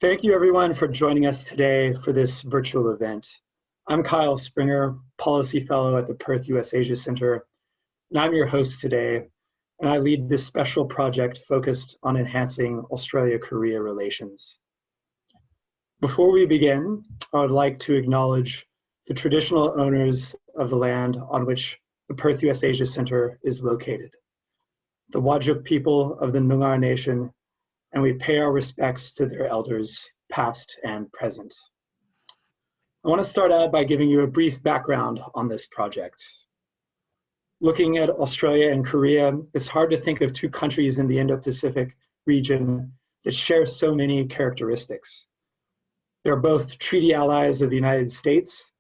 Thank you everyone for joining us today for this virtual event. I'm Kyle Springer, Policy Fellow at the Perth USAsia Centre, and I'm your host today, and I lead this special project focused on enhancing Australia-Korea relations. Before we begin, I would like to acknowledge the traditional owners of the land on which the Perth USAsia Centre is located, the Whadjuk people of the Noongar Nation, and we pay our respects to their elders, past and present. I want to start out by giving you a brief background on this project. Looking at Australia and Korea, it's hard to think of two countries in the Indo-Pacific region that share so many characteristics. They're both treaty allies of the United States.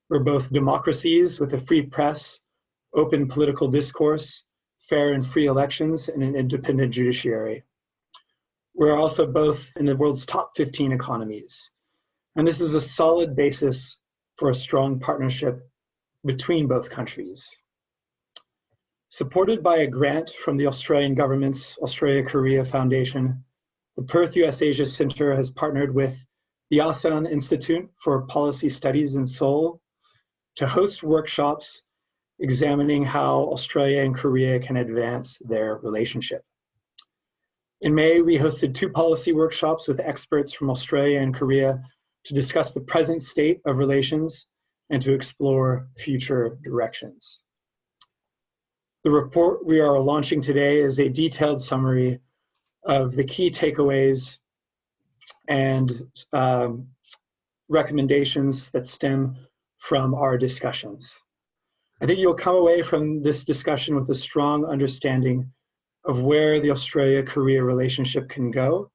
We're both democracies with a free press, open political discourse, fair and free elections, and an independent judiciary. We're also both in the world's top 15 economies. And this is a solid basis for a strong partnership between both countries. Supported by a grant from the Australian government's Australia-Korea Foundation, the Perth USAsia Centre has partnered with the Asan Institute for Policy Studies in Seoul to host workshops examining how Australia and Korea can advance their relationship. In May, we hosted two policy workshops with experts from Australia and Korea to discuss the present state of relations and to explore future directions. The report we are launching today is a detailed summary of the key takeaways and recommendations that stem from our discussions. I think you'll come away from this discussion with a strong understanding of where the Australia-Korea relationship can go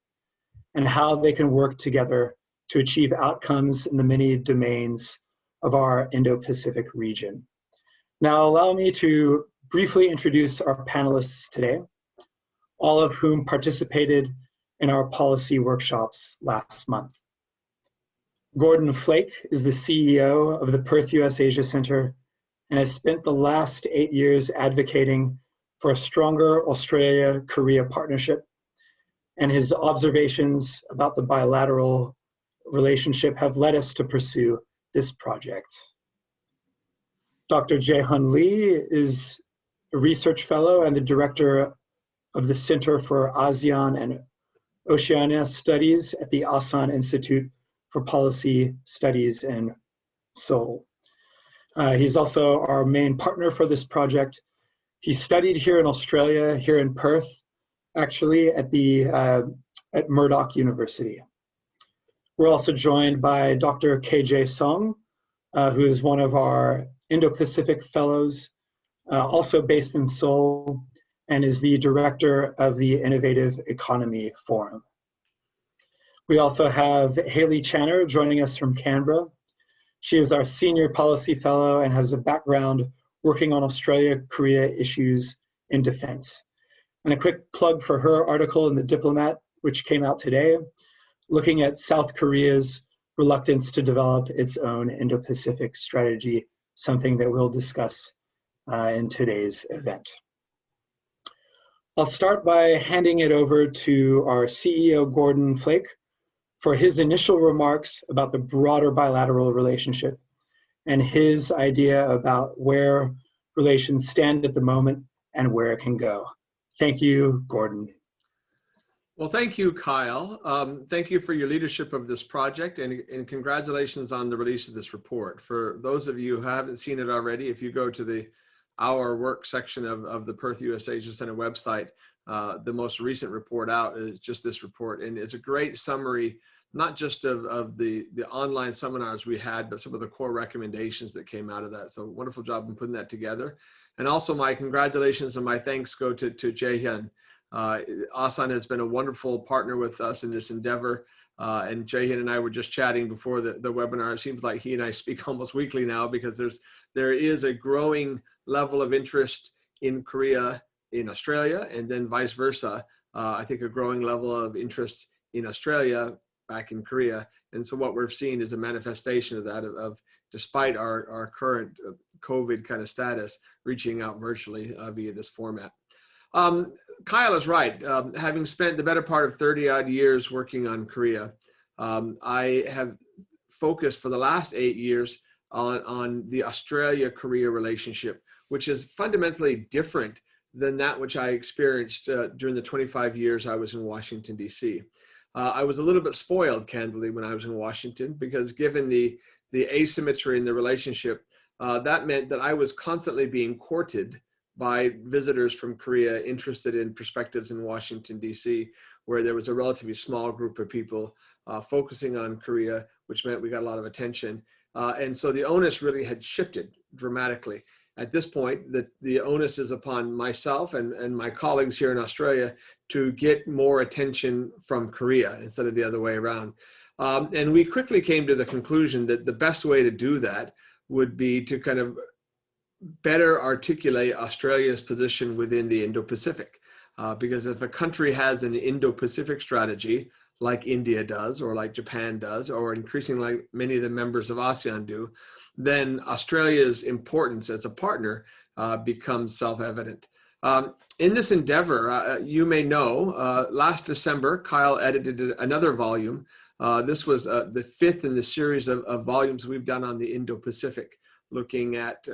and how they can work together to achieve outcomes in the many domains of our Indo-Pacific region. Now, allow me to briefly introduce our panelists today, all of whom participated in our policy workshops last month. Gordon Flake is the CEO of the Perth USAsia Centre and has spent the last 8 years advocating for a stronger Australia-Korea partnership, and his observations about the bilateral relationship have led us to pursue this project. Dr. Jayhan Lee is a research fellow and the director of the Center for ASEAN and Oceania Studies at the Asan Institute for Policy Studies in Seoul. He's also our main partner for this project. He studied here in Australia, here in Perth, actually at Murdoch University. We're also joined by Dr. KJ Song, who is one of our Indo-Pacific fellows, also based in Seoul, and is the director of the Innovative Economy Forum. We also have Hayley Channer joining us from Canberra. She is our senior policy fellow and has a background working on Australia-Korea issues in defense. And a quick plug for her article in The Diplomat, which came out today, looking at South Korea's reluctance to develop its own Indo-Pacific strategy, something that we'll discuss in today's event. I'll start by handing it over to our CEO, Gordon Flake, for his initial remarks about the broader bilateral relationship and his idea about where relations stand at the moment and where it can go. Thank you, Gordon. Well, thank you, Kyle. Thank you for your leadership of this project, and congratulations on the release of this report. For those of you who haven't seen it already, if you go to our work section of the Perth USAsia Centre website, the most recent report out is just this report, and it's a great summary, not just of the online seminars we had, but some of the core recommendations that came out of that. So wonderful job in putting that together. And also my congratulations and my thanks go to Jayhan. Asan has been a wonderful partner with us in this endeavor. And Jayhan and I were just chatting before the webinar. It seems like he and I speak almost weekly now because there is a growing level of interest in Korea, in Australia, and then vice versa. I think a growing level of interest in Australia back in Korea. And so what we're seeing is a manifestation of that, of despite our current COVID kind of status, reaching out virtually via this format. Kyle is right. Having spent the better part of 30 odd years working on Korea, I have focused for the last 8 years on the Australia-Korea relationship, which is fundamentally different than that which I experienced during the 25 years I was in Washington, D.C. I was a little bit spoiled, candidly, when I was in Washington, because given the asymmetry in the relationship, that meant that I was constantly being courted by visitors from Korea interested in perspectives in Washington, D.C., where there was a relatively small group of people focusing on Korea, which meant we got a lot of attention. And so the onus really had shifted dramatically. At this point, the onus is upon myself and my colleagues here in Australia to get more attention from Korea instead of the other way around. And we quickly came to the conclusion that the best way to do that would be to kind of better articulate Australia's position within the Indo-Pacific. Because if a country has an Indo-Pacific strategy, like India does, or like Japan does, or increasingly like many of the members of ASEAN do, then Australia's importance as a partner becomes self-evident. In this endeavor, you may know, last December, Kyle edited another volume. This was the fifth in the series of volumes we've done on the Indo-Pacific, looking at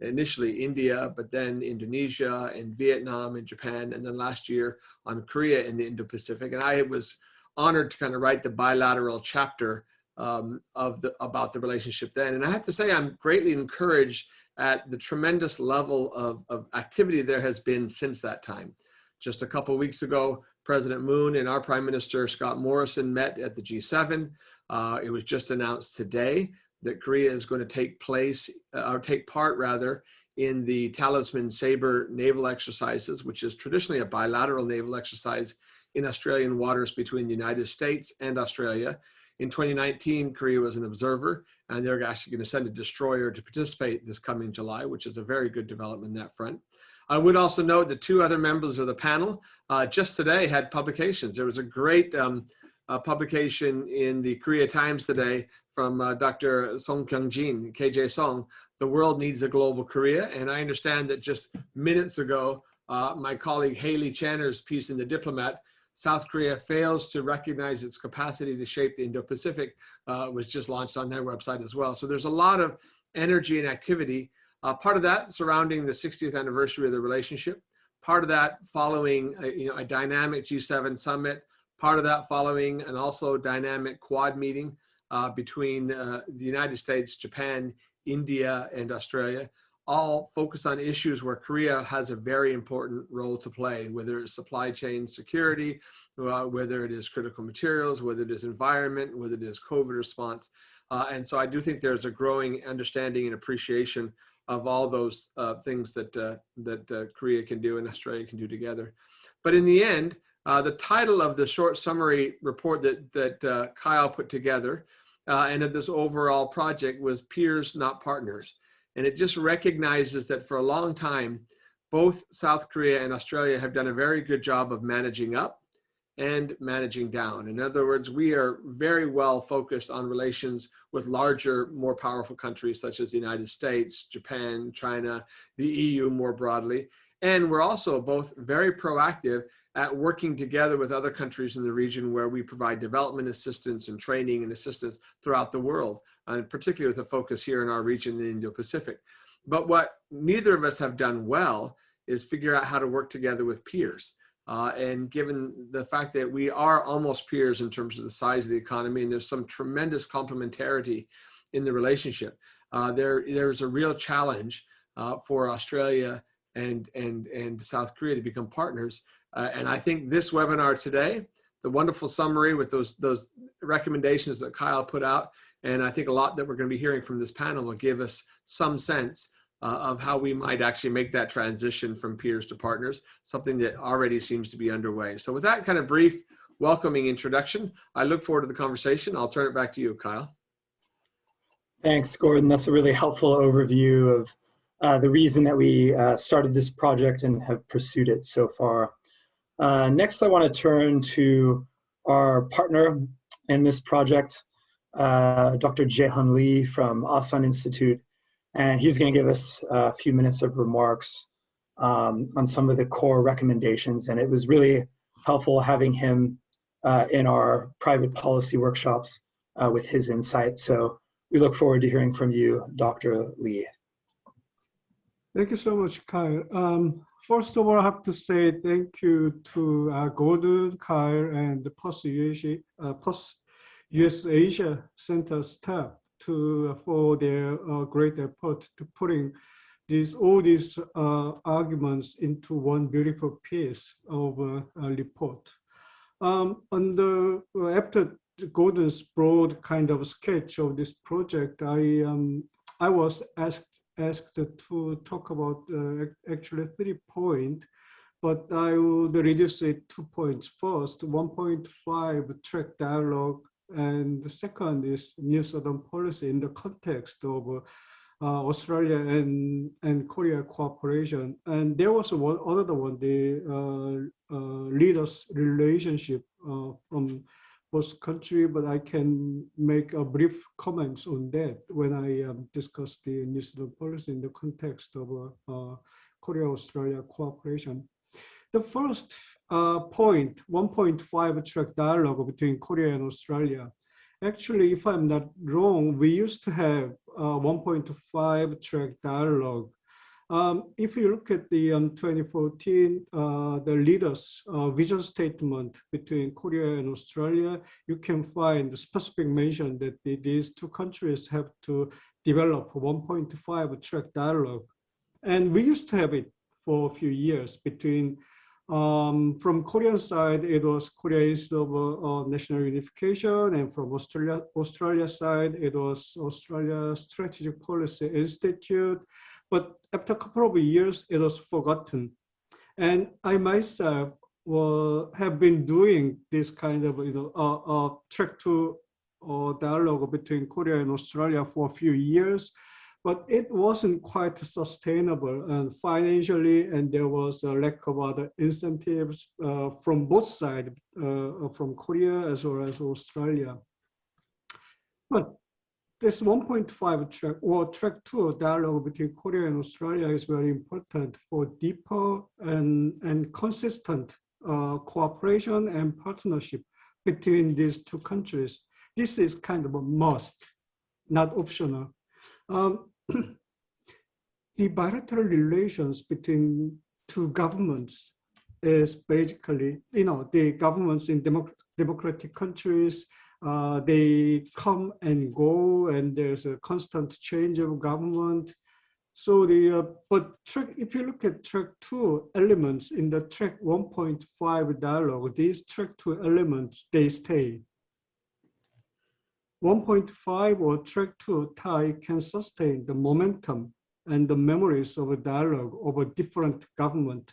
initially India, but then Indonesia and Vietnam and Japan, and then last year on Korea in the Indo-Pacific. And I was honored to kind of write the bilateral chapter about the relationship then. And I have to say, I'm greatly encouraged at the tremendous level of activity there has been since that time. Just a couple of weeks ago, President Moon and our Prime Minister Scott Morrison met at the G7. It was just announced today that Korea is going to take part in the Talisman Sabre naval exercises, which is traditionally a bilateral naval exercise in Australian waters between the United States and Australia. In 2019, Korea was an observer, and they're actually going to send a destroyer to participate this coming July, which is a very good development in that front. I would also note that two other members of the panel just today had publications. There was a great publication in the Korea Times today from Dr. Song Kyung-jin, KJ Song, "The World Needs a Global Korea." And I understand that just minutes ago, my colleague Haley Channer's piece in The Diplomat, "South Korea Fails to Recognize Its Capacity to Shape the Indo-Pacific," was just launched on their website as well. So there's a lot of energy and activity. Part of that surrounding the 60th anniversary of the relationship, part of that following a dynamic G7 summit, part of that following an also dynamic Quad meeting between the United States, Japan, India, and Australia, all focused on issues where Korea has a very important role to play, whether it's supply chain security, whether it is critical materials, whether it is environment, whether it is COVID response. And so I do think there's a growing understanding and appreciation of all those things that Korea can do and Australia can do together. But in the end, the title of the short summary report that Kyle put together and of this overall project was "Peers, Not Partners." And it just recognizes that for a long time, both South Korea and Australia have done a very good job of managing up and managing down. In other words, we are very well focused on relations with larger, more powerful countries such as the United States, Japan, China, the EU more broadly. And we're also both very proactive at working together with other countries in the region where we provide development assistance and training and assistance throughout the world, and particularly with a focus here in our region in the Indo-Pacific. But what neither of us have done well is figure out how to work together with peers. And given the fact that we are almost peers in terms of the size of the economy, and there's some tremendous complementarity in the relationship, there's a real challenge for Australia and South Korea to become partners. And I think this webinar today, the wonderful summary with those recommendations that Kyle put out, and I think a lot that we're going to be hearing from this panel will give us some sense of how we might actually make that transition from peers to partners, something that already seems to be underway. So with that kind of brief, welcoming introduction, I look forward to the conversation. I'll turn it back to you, Kyle. Thanks, Gordon. That's a really helpful overview of the reason that we started this project and have pursued it so far. Next, I want to turn to our partner in this project, Dr. Jayhan Lee from Asan Institute, and he's going to give us a few minutes of remarks on some of the core recommendations. And it was really helpful having him in our private policy workshops with his insights. So we look forward to hearing from you, Dr. Lee. Thank you so much, Kyle. First of all, I have to say thank you to Gordon, Kyle, and the Perth USAsia Centre staff for their great effort to putting all these arguments into one beautiful piece of a report. After Gordon's broad kind of sketch of this project, I was asked to talk about actually 3 points, but I would reduce it 2 points. First, 1.5 track dialogue, and the second is New Southern policy in the context of Australia and Korea cooperation. And there was another one, the leaders' relationship from both country, but I can make a brief comments on that when I discuss the New Zealand policy in the context of Korea-Australia cooperation. The first point, 1.5 track dialogue between Korea and Australia. Actually, if I'm not wrong, we used to have 1.5 track dialogue. If you look at the 2014, the leaders' vision statement between Korea and Australia, you can find the specific mention that these two countries have to develop 1.5 track dialogue. And we used to have it for a few years between, from Korean side, it was Korea Institute of National Unification, and from Australia side, it was Australia Strategic Policy Institute. But after a couple of years, it was forgotten. And I myself have been doing this kind of track to dialogue between Korea and Australia for a few years, but it wasn't quite sustainable and financially, and there was a lack of other incentives from both sides, from Korea as well as Australia. But this 1.5 track or track 2 dialogue between Korea and Australia is very important for deeper and consistent cooperation and partnership between these two countries. This is kind of a must, not optional. The bilateral relations between two governments is basically, the governments in democratic countries, they come and go, and there's a constant change of government. So if you look at track 2 elements in the track 1.5 dialogue, these track 2 elements, they stay. 1.5 or track 2 tie can sustain the momentum and the memories of a dialogue of a different government.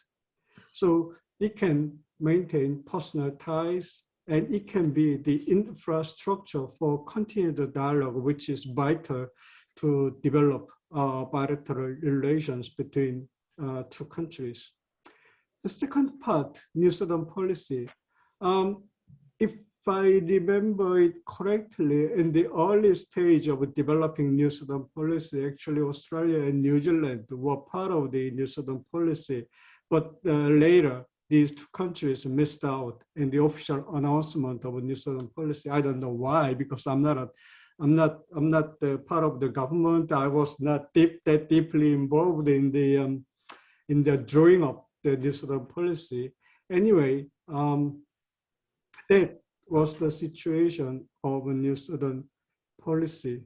So it can maintain personal ties, and it can be the infrastructure for continued dialogue, which is vital to develop bilateral relations between two countries. The second part, New Southern policy. If I remember it correctly, in the early stage of developing New Southern policy, actually Australia and New Zealand were part of the New Southern policy, but later, these two countries missed out in the official announcement of a New Zealand policy. I don't know why, because I'm not part of the government. I was not that deeply involved in the drawing up the New Zealand policy. Anyway, that was the situation of a New Zealand policy.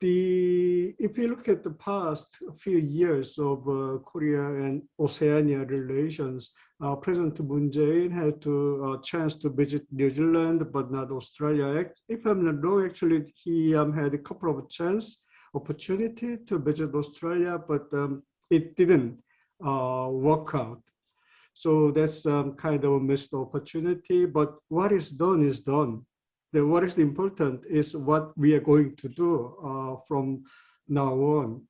If you look at the past few years of Korea and Oceania relations, President Moon Jae-in had a chance to visit New Zealand, but not Australia. If I'm not wrong, actually, he had a couple of opportunity to visit Australia, but it didn't work out. So that's kind of a missed opportunity, but what is done is done. What is important is what we are going to do from now on.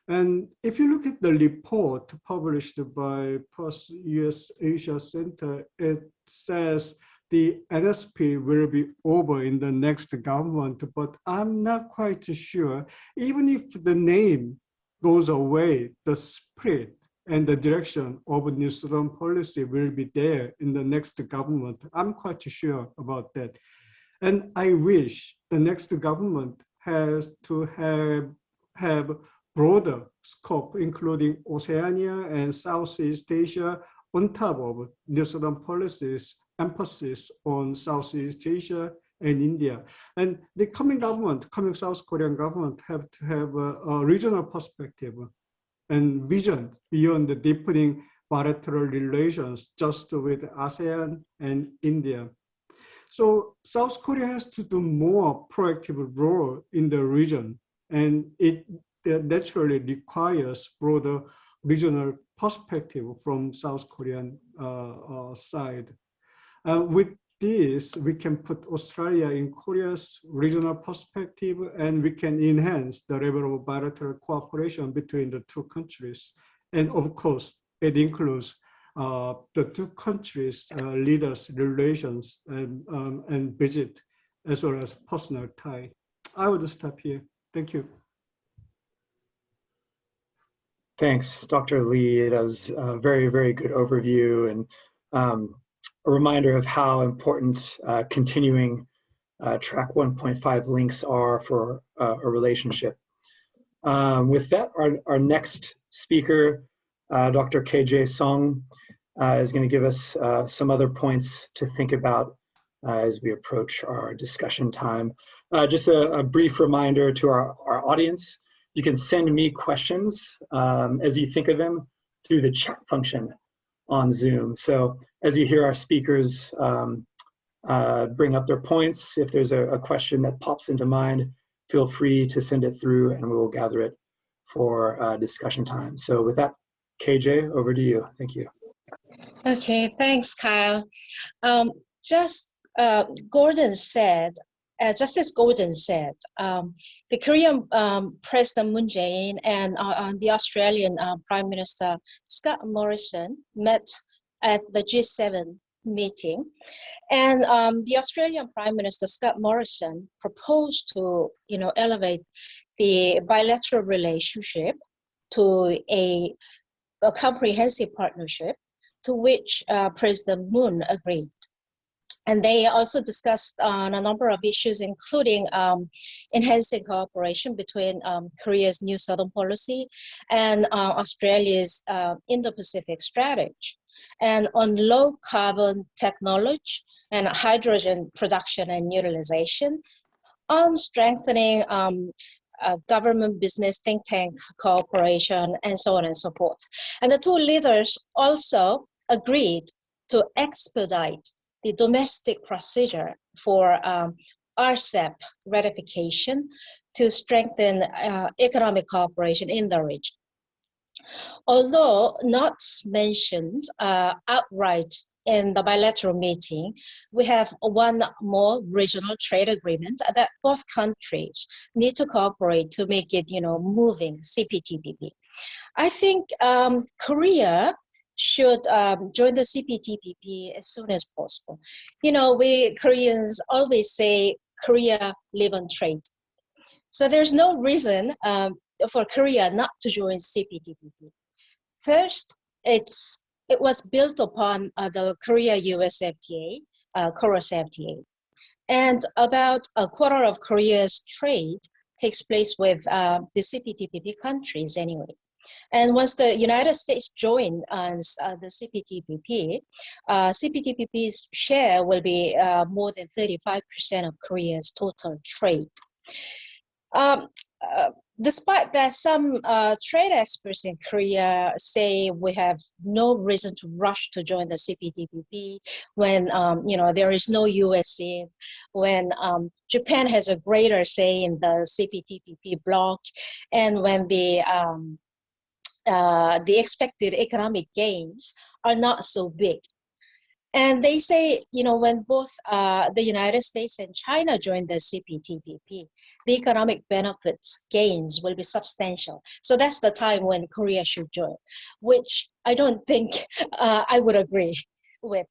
And if you look at the report published by Perth USAsia Centre, it says the NSP will be over in the next government, but I'm not quite sure. Even if the name goes away, the spirit and the direction of New Southern policy will be there in the next government. I'm quite sure about that. And I wish the next government has to have broader scope, including Oceania and Southeast Asia, on top of New Southern policies, emphasis on Southeast Asia and India. And the coming government, coming South Korean government, have to have a regional perspective and vision beyond the deepening bilateral relations just with ASEAN and India. So South Korea has to do more proactive role in the region, and it naturally requires broader regional perspective from South Korean side. With this, we can put Australia in Korea's regional perspective, and we can enhance the level of bilateral cooperation between the two countries. And of course, it includes the two countries' leaders' relations and visit, as well as personal tie. I would stop here. Thank you. Thanks, Dr. Lee. That was a very, very good overview and a reminder of how important continuing track 1.5 links are for a relationship. With that, our next speaker, Dr. KJ Song, is going to give us some other points to think about as we approach our discussion time. Just a brief reminder to our audience, you can send me questions as you think of them through the chat function on Zoom. So as you hear our speakers bring up their points, if there's a question that pops into mind, feel free to send it through and we will gather it for discussion time. So with that, KJ, over to you. Thank you. Okay, thanks, Kyle. Gordon said, just as Gordon said, the Korean President Moon Jae-in and the Australian Prime Minister Scott Morrison met at the G7 meeting. And the Australian Prime Minister Scott Morrison proposed to, elevate the bilateral relationship to a comprehensive partnership, to which President Moon agreed. And they also discussed on a number of issues, including enhancing cooperation between Korea's New Southern policy and Australia's Indo-Pacific strategy, and on low carbon technology and hydrogen production and utilization, on strengthening government business think tank cooperation, and so on and so forth. And the two leaders also agreed to expedite the domestic procedure for RCEP ratification to strengthen economic cooperation in the region. Although not mentioned outright in the bilateral meeting, we have one more regional trade agreement that both countries need to cooperate to make it, moving, CPTPP. I think Korea should join the CPTPP as soon as possible. We Koreans always say Korea live on trade. So there's no reason for Korea not to join CPTPP. First, it was built upon the Korea-US FTA, KORUS FTA. And about a quarter of Korea's trade takes place with the CPTPP countries anyway. And once the United States join the CPTPP, CPTPP's share will be more than 35% of Korea's total trade. Despite that, some trade experts in Korea say we have no reason to rush to join the CPTPP when there is no US in, when Japan has a greater say in the CPTPP bloc, and when the expected economic gains are not so big. And they say, when both the United States and China join the CPTPP, the economic benefits gains will be substantial. So that's the time when Korea should join, which I don't think I would agree with.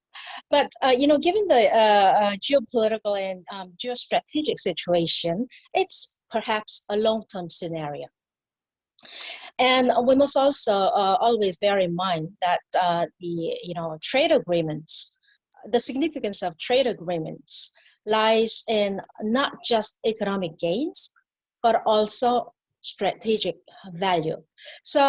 But, given the geopolitical and geostrategic situation, it's perhaps a long-term scenario. And we must also always bear in mind that trade agreements, the significance of trade agreements lies in not just economic gains, but also strategic value. So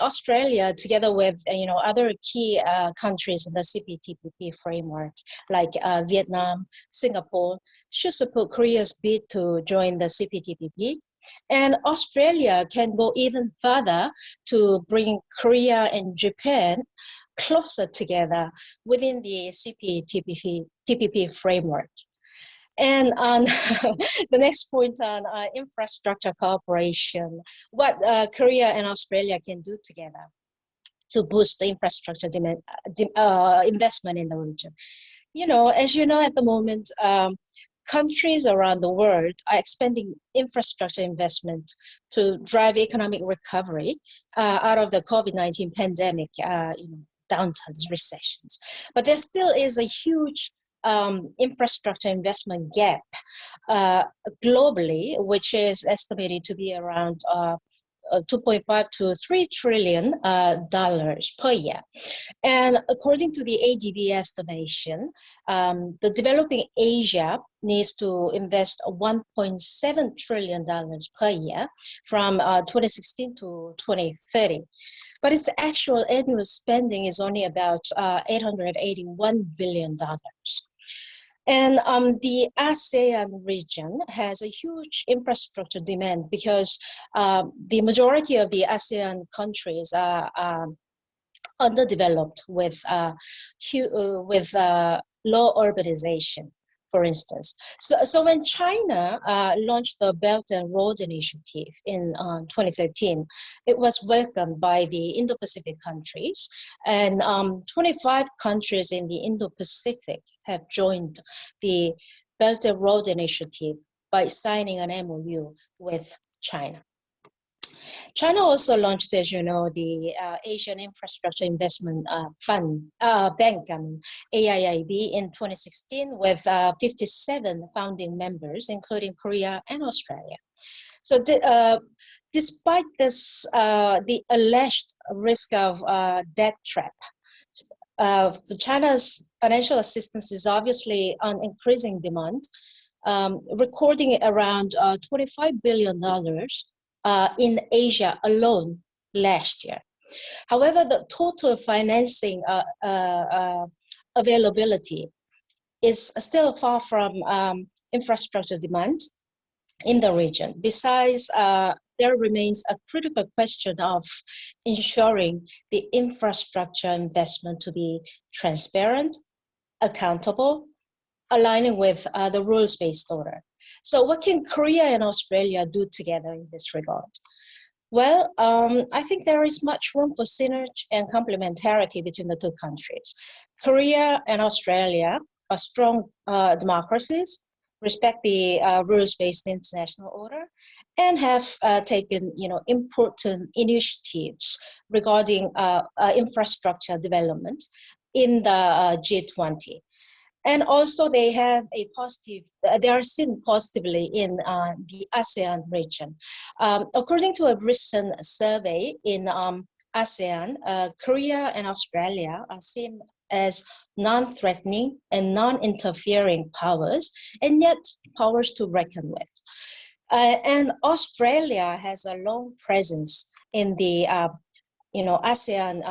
Australia, together with other key countries in the CPTPP framework, like Vietnam, Singapore, should support Korea's bid to join the CPTPP. And Australia can go even further to bring Korea and Japan closer together within the CPTPP framework. And on the next point on infrastructure cooperation, what Korea and Australia can do together to boost the infrastructure investment in the region. As you know, at the moment, countries around the world are expanding infrastructure investment to drive economic recovery out of the COVID-19 pandemic, downturns, recessions. But there still is a huge infrastructure investment gap globally, which is estimated to be around $2.5 to $3 trillion per year. And according to the ADB estimation, the developing Asia needs to invest $1.7 trillion per year from 2016 to 2030. But its actual annual spending is only about $881 billion. And the ASEAN region has a huge infrastructure demand because the majority of the ASEAN countries are underdeveloped with low urbanization, for instance. So when China launched the Belt and Road Initiative in 2013, it was welcomed by the Indo-Pacific countries, and 25 countries in the Indo-Pacific have joined the Belt and Road Initiative by signing an MOU with China. China also launched, as you know, the Asian Infrastructure Investment Bank, AIIB, in 2016 with 57 founding members, including Korea and Australia. So despite this, the alleged risk of debt trap, China's financial assistance is obviously on increasing demand, recording around $25 billion in Asia alone last year. However, the total financing availability is still far from infrastructure demand in the region. Besides, there remains a critical question of ensuring the infrastructure investment to be transparent, accountable, aligning with the rules-based order. So what can Korea and Australia do together in this regard? Well, I think there is much room for synergy and complementarity between the two countries. Korea and Australia are strong democracies, respect the rules-based international order, and have taken important initiatives regarding infrastructure development in the G20. And also they have a positive, they are seen positively in the ASEAN region. According to a recent survey in ASEAN, Korea and Australia are seen as non-threatening and non-interfering powers, and yet powers to reckon with. And Australia has a long presence in the ASEAN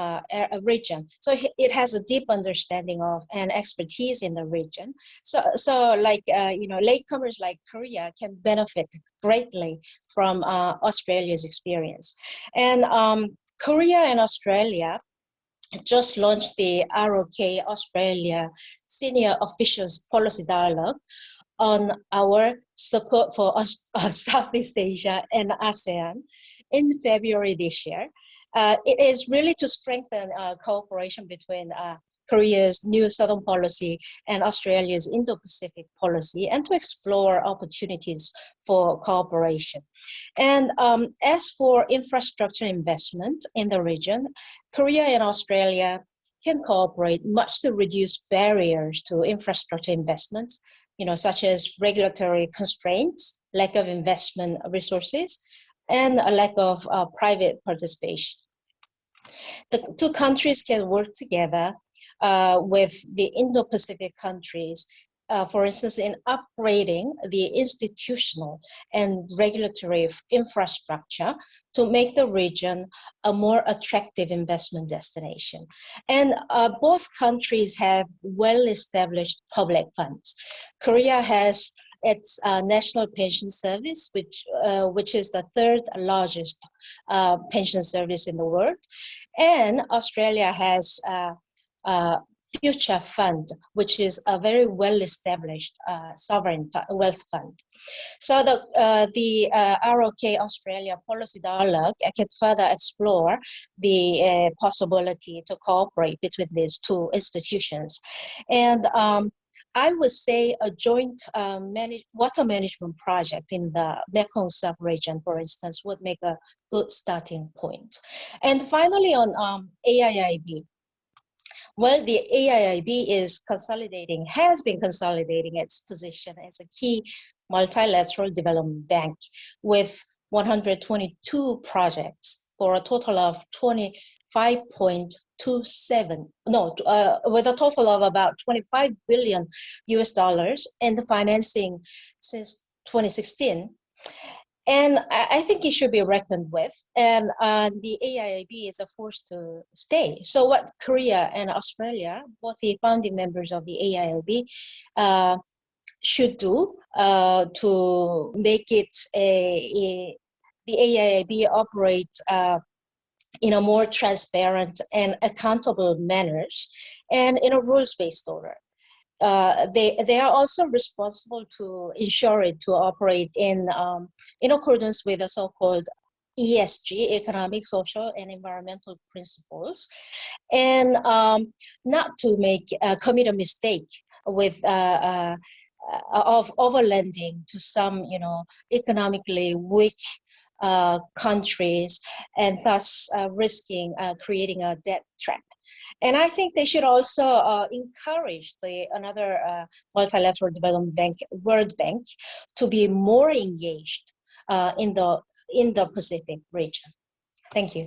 region. So it has a deep understanding of and expertise in the region. So like, latecomers like Korea can benefit greatly from Australia's experience. And Korea and Australia just launched the ROK Australia Senior Officials Policy Dialogue on our support for Southeast Asia and ASEAN in February this year. It is really to strengthen cooperation between Korea's new Southern policy and Australia's Indo-Pacific policy, and to explore opportunities for cooperation. And as for infrastructure investment in the region, Korea and Australia can cooperate much to reduce barriers to infrastructure investments, such as regulatory constraints, lack of investment resources, and a lack of private participation. The two countries can work together with the Indo-Pacific countries, for instance, in upgrading the institutional and regulatory infrastructure to make the region a more attractive investment destination. And both countries have well-established public funds. Korea has its national pension service, which is the third largest pension service in the world. And Australia has Future Fund, which is a very well-established sovereign wealth fund. So the ROK Australia Policy Dialogue can further explore the possibility to cooperate between these two institutions. And I would say a joint water management project in the Mekong sub-region, for instance, would make a good starting point. And finally, on AIIB. Well, the AIIB has been consolidating its position as a key multilateral development bank with 122 projects for a total of 25.27, with a total of about $25 billion in the financing since 2016. And I think it should be reckoned with. And the AIIB is a force to stay. So what Korea and Australia, both the founding members of the AIIB, should do to make it the AIIB operate in a more transparent and accountable manners and in a rules-based order. They are also responsible to ensure it to operate in accordance with the so-called ESG, economic, social, and environmental principles, and not to commit a mistake with of overlending to some, economically weak countries, and thus risking creating a debt trap. And I think they should also encourage another multilateral development bank, World Bank, to be more engaged in the Indo-Pacific region. Thank you.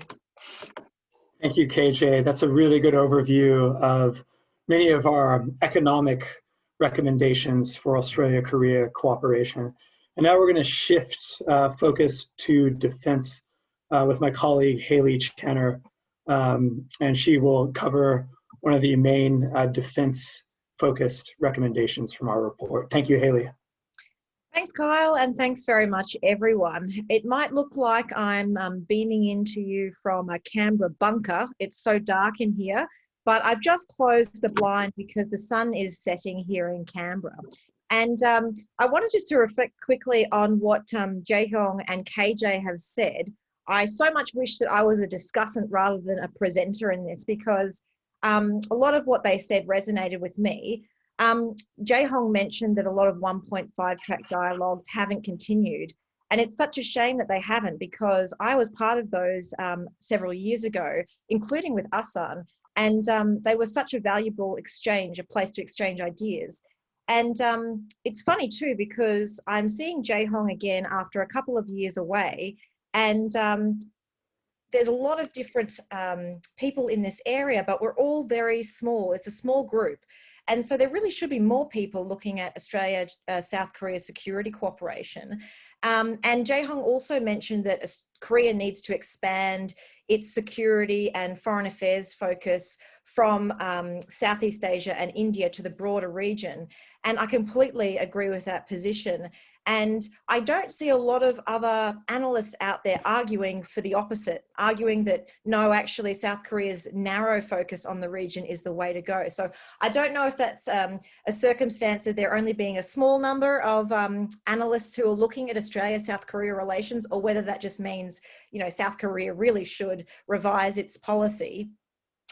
Thank you, KJ. That's a really good overview of many of our economic recommendations for Australia-Korea cooperation. And now we're going to shift focus to defense with my colleague, Haley Channer. And she will cover one of the main defense-focused recommendations from our report. Thank you, Haley. Thanks, Kyle, and thanks very much, everyone. It might look like I'm beaming into you from a Canberra bunker. It's so dark in here, but I've just closed the blind because the sun is setting here in Canberra. And I wanted just to reflect quickly on what Jayhan and KJ have said. I so much wish that I was a discussant rather than a presenter in this, because a lot of what they said resonated with me. Jayhan mentioned that a lot of 1.5 track dialogues haven't continued. And it's such a shame that they haven't, because I was part of those several years ago, including with Asan. And they were such a valuable exchange, a place to exchange ideas. And it's funny too, because I'm seeing Jayhan again after a couple of years away. And there's a lot of different people in this area, but we're all very small. It's a small group. And so there really should be more people looking at Australia-South Korea security cooperation. And Jayhan also mentioned that Korea needs to expand its security and foreign affairs focus from Southeast Asia and India to the broader region. And I completely agree with that position. And I don't see a lot of other analysts out there arguing for the opposite, arguing that, no, actually South Korea's narrow focus on the region is the way to go. So I don't know if that's a circumstance that there only being a small number of analysts who are looking at Australia-South Korea relations, or whether that just means, South Korea really should revise its policy.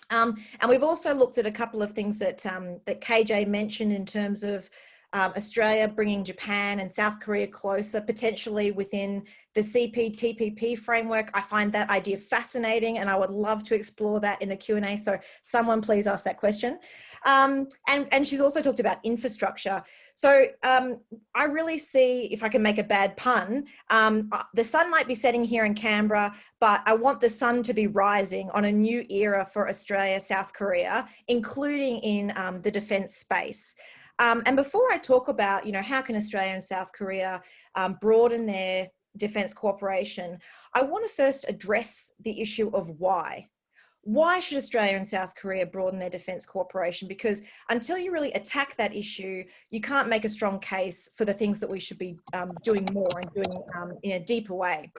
And we've also looked at a couple of things that KJ mentioned in terms of Australia bringing Japan and South Korea closer, potentially within the CPTPP framework. I find that idea fascinating, and I would love to explore that in the Q&A. So someone please ask that question. And she's also talked about infrastructure. So I really see, if I can make a bad pun, the sun might be setting here in Canberra, but I want the sun to be rising on a new era for Australia, South Korea, including in the defence space. And before I talk about, you know, how can Australia and South Korea broaden their defence cooperation, I want to first address the issue of why. Why should Australia and South Korea broaden their defence cooperation? Because until you really attack that issue, you can't make a strong case for the things that we should be doing more and doing in a deeper way.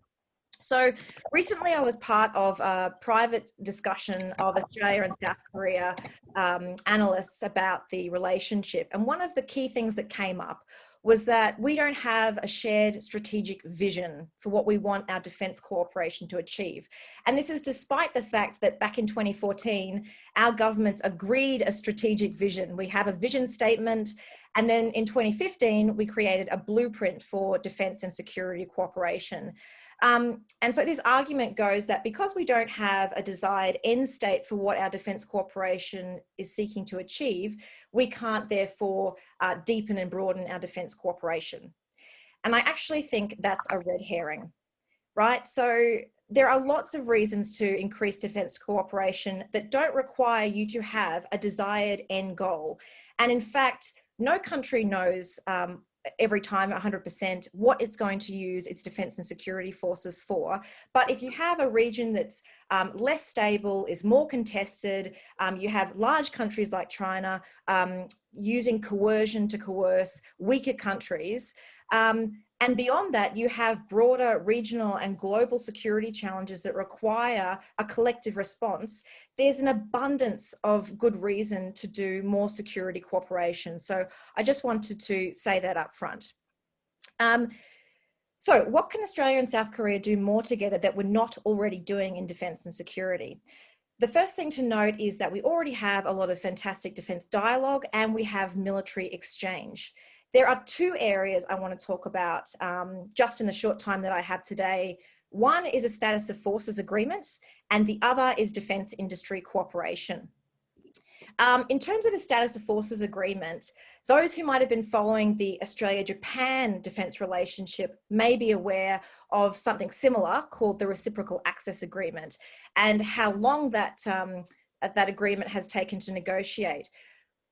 So recently I was part of a private discussion of Australia and South Korea analysts about the relationship. And one of the key things that came up was that we don't have a shared strategic vision for what we want our defence cooperation to achieve. And this is despite the fact that back in 2014, our governments agreed a strategic vision. We have a vision statement, and then in 2015, we created a blueprint for defence and security cooperation. And so this argument goes that because we don't have a desired end state for what our defence cooperation is seeking to achieve, we can't therefore deepen and broaden our defence cooperation. And I actually think that's a red herring, right? So there are lots of reasons to increase defence cooperation that don't require you to have a desired end goal. And in fact, no country knows every time 100% what it's going to use its defence and security forces for. But if you have a region that's less stable, is more contested, you have large countries like China using coercion to coerce weaker countries, and beyond that, you have broader regional and global security challenges that require a collective response. There's an abundance of good reason to do more security cooperation. So I just wanted to say that up front. So what can Australia and South Korea do more together that we're not already doing in defence and security? The first thing to note is that we already have a lot of fantastic defence dialogue, and we have military exchange. There are two areas I want to talk about just in the short time that I have today. One is a status of forces agreement, and the other is defence industry cooperation. In terms of a status of forces agreement, those who might have been following the Australia-Japan defence relationship may be aware of something similar called the reciprocal access agreement, and how long that agreement has taken to negotiate.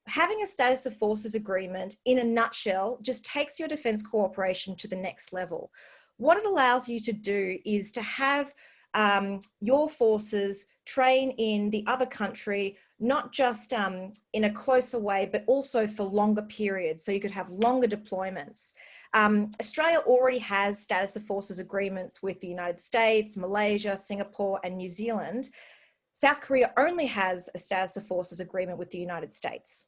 Having a status of forces agreement, in a nutshell, just takes your defence cooperation to the next level. What it allows you to do is to have your forces train in the other country, not just in a closer way, but also for longer periods. So you could have longer deployments. Australia already has status of forces agreements with the United States, Malaysia, Singapore, and New Zealand. South Korea only has a status of forces agreement with the United States.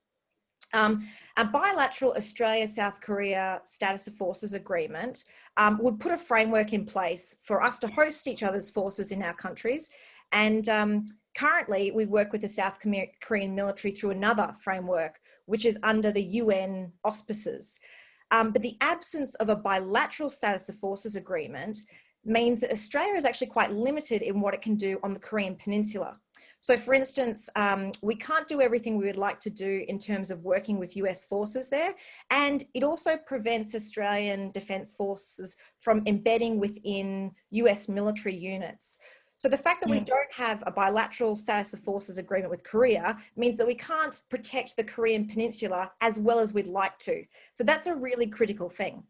A bilateral Australia-South Korea status of forces agreement would put a framework in place for us to host each other's forces in our countries. And currently we work with the South Korean military through another framework, which is under the UN auspices. But the absence of a bilateral status of forces agreement means that Australia is actually quite limited in what it can do on the Korean Peninsula. So for instance, we can't do everything we would like to do in terms of working with US forces there. And it also prevents Australian Defence Forces from embedding within US military units. So the fact that we don't have a bilateral status of forces agreement with Korea means that we can't protect the Korean Peninsula as well as we'd like to. So that's a really critical thing.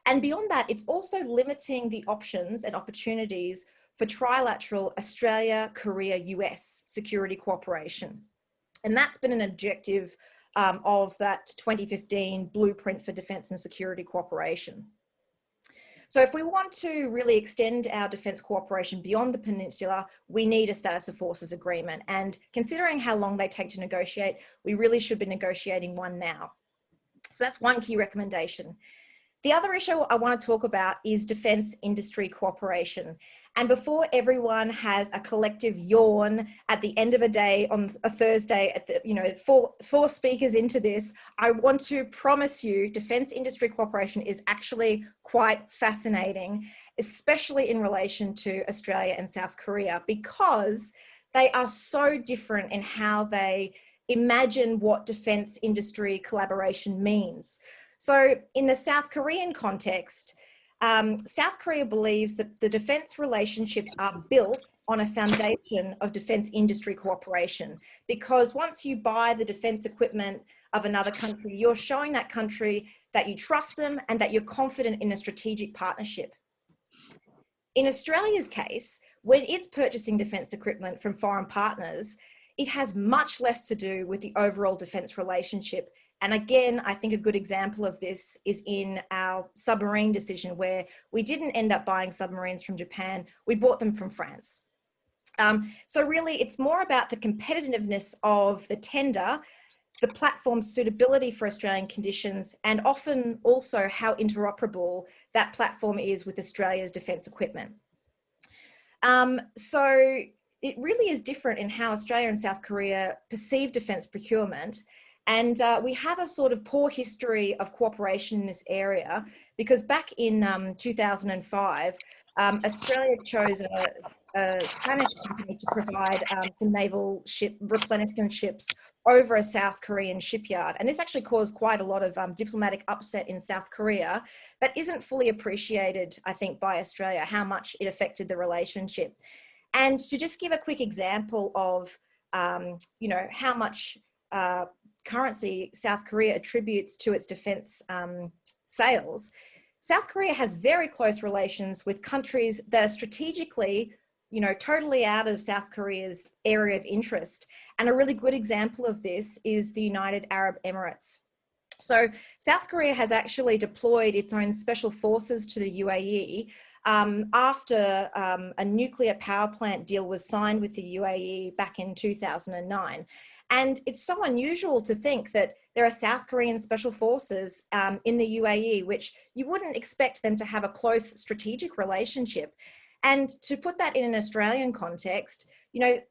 And beyond that, it's also limiting the options and opportunities for trilateral Australia, Korea, US security cooperation. And that's been an objective of that 2015 Blueprint for Defence and Security Cooperation. So if we want to really extend our defence cooperation beyond the peninsula, we need a status of forces agreement. And considering how long they take to negotiate, we really should be negotiating one now. So that's one key recommendation. The other issue I want to talk about is defence industry cooperation. And before everyone has a collective yawn at the end of a day on a Thursday, at the, four speakers into this, I want to promise you defence industry cooperation is actually quite fascinating, especially in relation to Australia and South Korea, because they are so different in how they imagine what defence industry collaboration means. So in the South Korean context, South Korea believes that the defence relationships are built on a foundation of defence industry cooperation, because once you buy the defence equipment of another country, you're showing that country that you trust them and that you're confident in a strategic partnership. In Australia's case, when it's purchasing defence equipment from foreign partners, it has much less to do with the overall defence relationship. And again, I think a good example of this is in our submarine decision, where we didn't end up buying submarines from Japan, we bought them from France. So really, it's more about the competitiveness of the tender, the platform's suitability for Australian conditions, and often also how interoperable that platform is with Australia's defence equipment. So it really is different in how Australia and South Korea perceive defence procurement. And we have a sort of poor history of cooperation in this area, because back in 2005, Australia chose a Spanish company to provide some naval ship replenishment ships over a South Korean shipyard. And this actually caused quite a lot of diplomatic upset in South Korea that isn't fully appreciated, I think, by Australia, how much it affected the relationship. And to just give a quick example of, how much currency South Korea attributes to its defence sales, South Korea has very close relations with countries that are strategically, totally out of South Korea's area of interest. And a really good example of this is the United Arab Emirates. So South Korea has actually deployed its own special forces to the UAE after a nuclear power plant deal was signed with the UAE back in 2009. And it's so unusual to think that there are South Korean special forces in the UAE, which you wouldn't expect them to have a close strategic relationship. And to put that in an Australian context,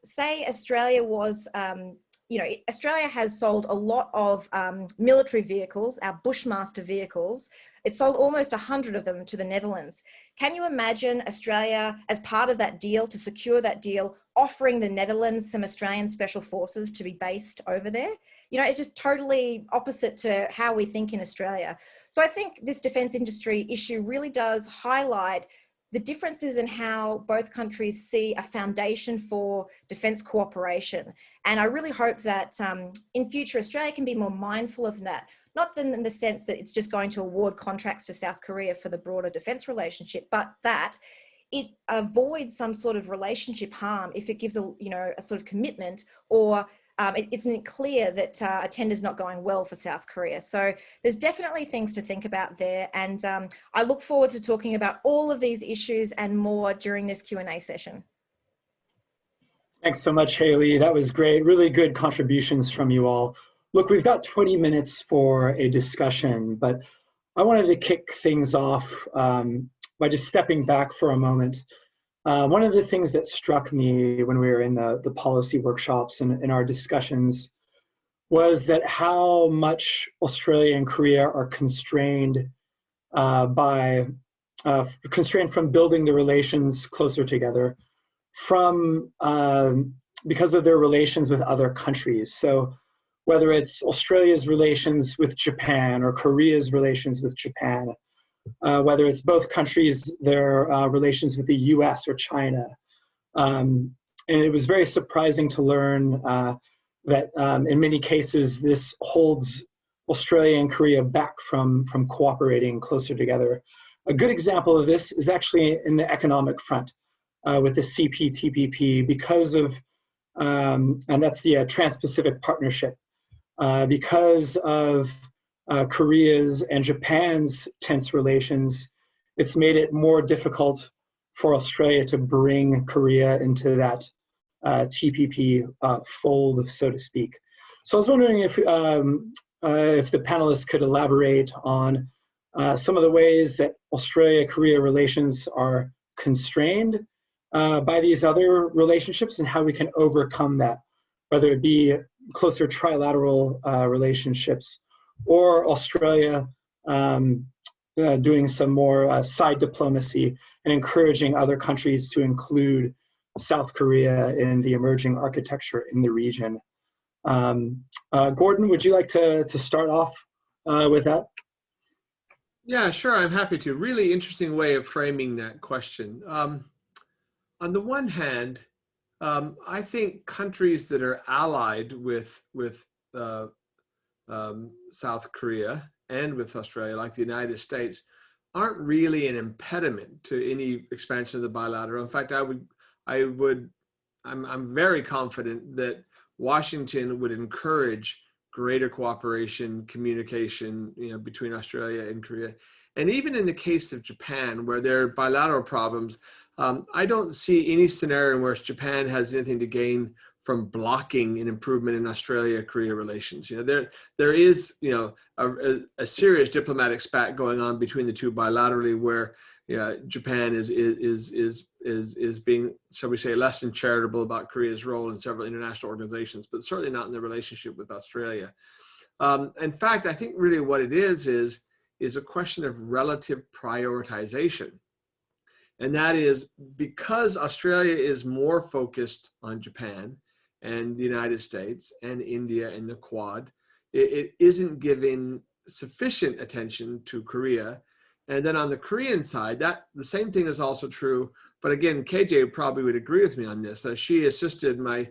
say Australia was, Australia has sold a lot of military vehicles, our Bushmaster vehicles. It sold almost 100 of them to the Netherlands. Can you imagine Australia, as part of that deal, to secure that deal, offering the Netherlands some Australian special forces to be based over there? It's just totally opposite to how we think in Australia. So I think this defence industry issue really does highlight the differences in how both countries see a foundation for defence cooperation. And I really hope that in future, Australia can be more mindful of that, not in the sense that it's just going to award contracts to South Korea for the broader defence relationship, but that it avoids some sort of relationship harm if it gives a sort of commitment, or it's clear that a tender's not going well for South Korea. So there's definitely things to think about there. And I look forward to talking about all of these issues and more during this Q&A session. Thanks so much, Haley. That was great. Really good contributions from you all. Look, we've got 20 minutes for a discussion, but I wanted to kick things off by just stepping back for a moment. One of the things that struck me when we were in the policy workshops and in our discussions was that how much Australia and Korea are constrained constrained from building the relations closer together because of their relations with other countries. So whether it's Australia's relations with Japan or Korea's relations with Japan, whether it's both countries, their relations with the US or China. And it was very surprising to learn that in many cases, this holds Australia and Korea back from cooperating closer together. A good example of this is actually in the economic front with the CPTPP, because of, and that's the Trans-Pacific Partnership, because of Korea's and Japan's tense relations, it's made it more difficult for Australia to bring Korea into that TPP fold, so to speak. So I was wondering if the panelists could elaborate on some of the ways that Australia-Korea relations are constrained by these other relationships and how we can overcome that, whether it be closer trilateral relationships or Australia doing some more side diplomacy and encouraging other countries to include South Korea in the emerging architecture in the region. Gordon, would you like to start off with that? Yeah, sure, I'm happy to. Really interesting way of framing that question. On the one hand, I think countries that are allied with South Korea and with Australia, like the United States, aren't really an impediment to any expansion of the bilateral. In fact, I'm very confident that Washington would encourage greater cooperation, communication, between Australia and Korea. And even in the case of Japan, where there are bilateral problems, I don't see any scenario in which Japan has anything to gain from blocking an improvement in Australia-Korea relations. There is, a serious diplomatic spat going on between the two bilaterally, where Japan is being, shall we say, less than charitable about Korea's role in several international organizations, but certainly not in the relationship with Australia. In fact, I think really what it is a question of relative prioritization. And that is because Australia is more focused on Japan and the United States and India and the Quad, it isn't giving sufficient attention to Korea. And then on the Korean side, the same thing is also true. But again, KJ probably would agree with me on this. She assisted my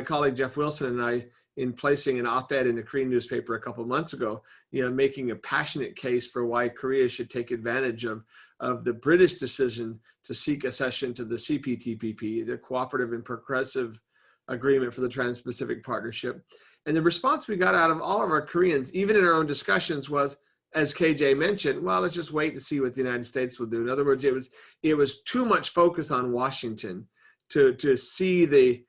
colleague Jeff Wilson and I in placing an op-ed in the Korean newspaper a couple of months ago, making a passionate case for why Korea should take advantage of the British decision to seek accession to the CPTPP, the Cooperative and Progressive Agreement for the Trans-Pacific Partnership. And the response we got out of all of our Koreans, even in our own discussions, was, as KJ mentioned, well, let's just wait to see what the United States will do. In other words, it was too much focus on Washington to see the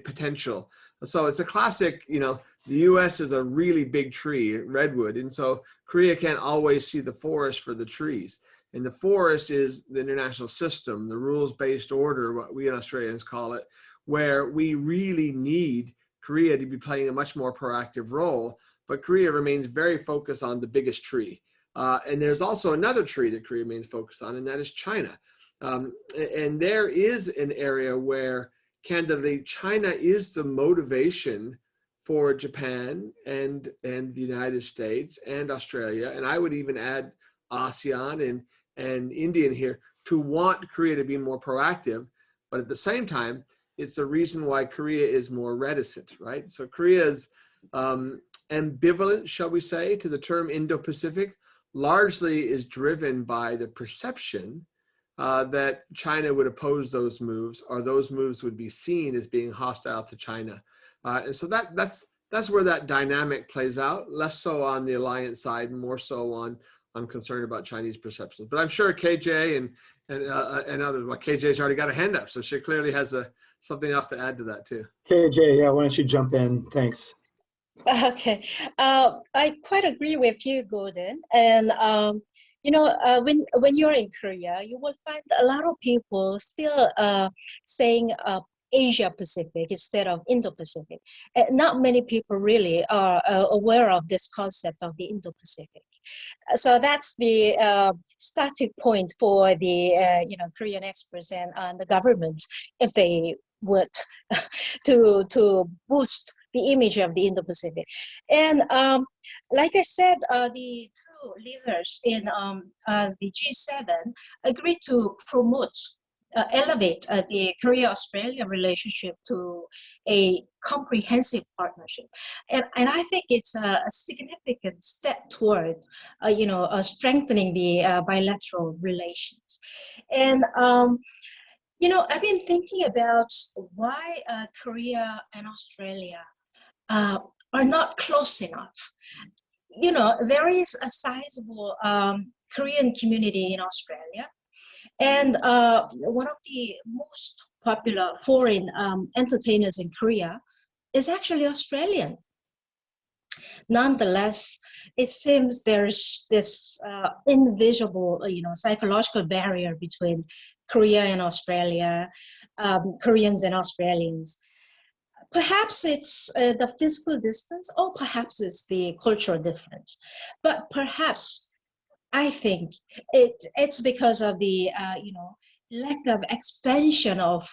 potential. So it's a classic, the US is a really big tree, redwood, and so Korea can't always see the forest for the trees. And the forest is the international system, the rules-based order, what we Australians call it, where we really need Korea to be playing a much more proactive role, but Korea remains very focused on the biggest tree. And there's also another tree that Korea remains focused on, and that is China. And there is an area where, candidly, China is the motivation for Japan and the United States and Australia, and I would even add ASEAN and India in here, to want Korea to be more proactive. But at the same time, it's the reason why Korea is more reticent, right? So Korea's ambivalent, shall we say, to the term Indo-Pacific largely is driven by the perception that China would oppose those moves, or those moves would be seen as being hostile to China. And so that's where that dynamic plays out, less so on the alliance side, more so on concern about Chinese perceptions. But I'm sure KJ and others, well, KJ's already got a hand up, so she clearly has something else to add to that too. KJ, yeah, why don't you jump in? Thanks. Okay, I quite agree with you, Gordon. And when you're in Korea, you will find a lot of people still saying Asia Pacific instead of Indo-Pacific. Not many people really are aware of this concept of the Indo-Pacific. So that's the starting point for the Korean experts and the government, if they would to boost the image of the Indo-Pacific. And like I said, the two leaders in the G7 agreed to promote, elevate the Korea-Australia relationship to a comprehensive partnership. And I think it's a significant step toward, strengthening the bilateral relations. And I've been thinking about why Korea and Australia are not close enough. There is a sizable Korean community in Australia, and one of the most popular foreign entertainers in Korea is actually Australian. Nonetheless, it seems there's this invisible, psychological barrier between Korea and Australia, Koreans and Australians. Perhaps it's the physical distance, or perhaps it's the cultural difference. But perhaps I think it's because of the lack of expansion of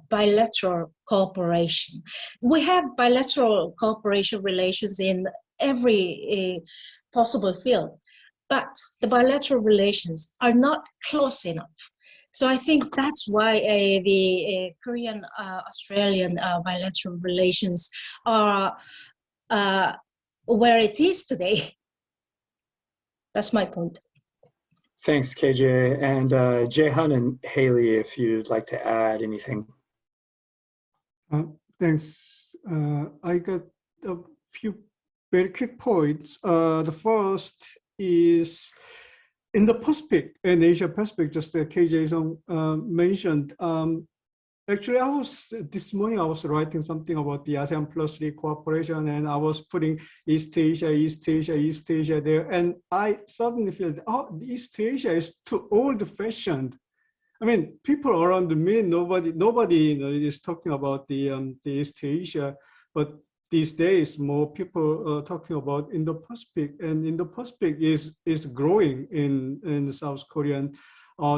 bilateral cooperation. We have bilateral cooperation relations in every possible field, but the bilateral relations are not close enough. So I think that's why the Korean-Australian bilateral relations are where it is today. That's my point. Thanks, KJ. And Jayhan and Haley, if you'd like to add anything. Thanks. I got a few very quick points. The first is in the Pacific and Asia Pacific, just KJ mentioned. Actually, this morning I was writing something about the ASEAN Plus 3 cooperation, and I was putting East Asia there, and I suddenly feel, oh, East Asia is too old-fashioned. I mean, people around me, nobody is talking about the East Asia, but these days more people are talking about Indo-Pacific, and Indo-Pacific is growing in the South Korean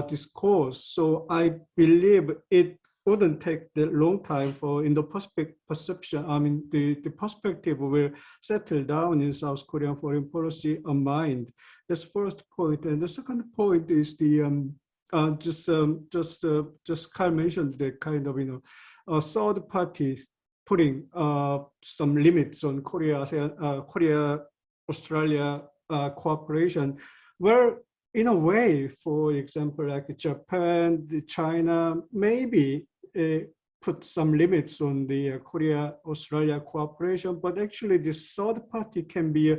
discourse. So I believe it wouldn't take that long time for Indo-Pacific perception. I mean, the perspective will settle down in South Korean foreign policy mind. That's first point. And the second point is the just Kyle mentioned the kind of third parties putting some limits on Korea-Australia cooperation, where in a way, for example, like Japan, China, maybe put some limits on the Korea-Australia cooperation, but actually this third party can be